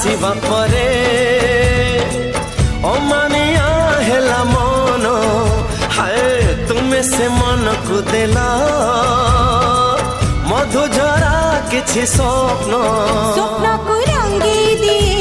आसीबा परे अमानिया हेला मन हाय तुमे से मन को देला मधुझरा किछि स्वप्न को रंगी दिए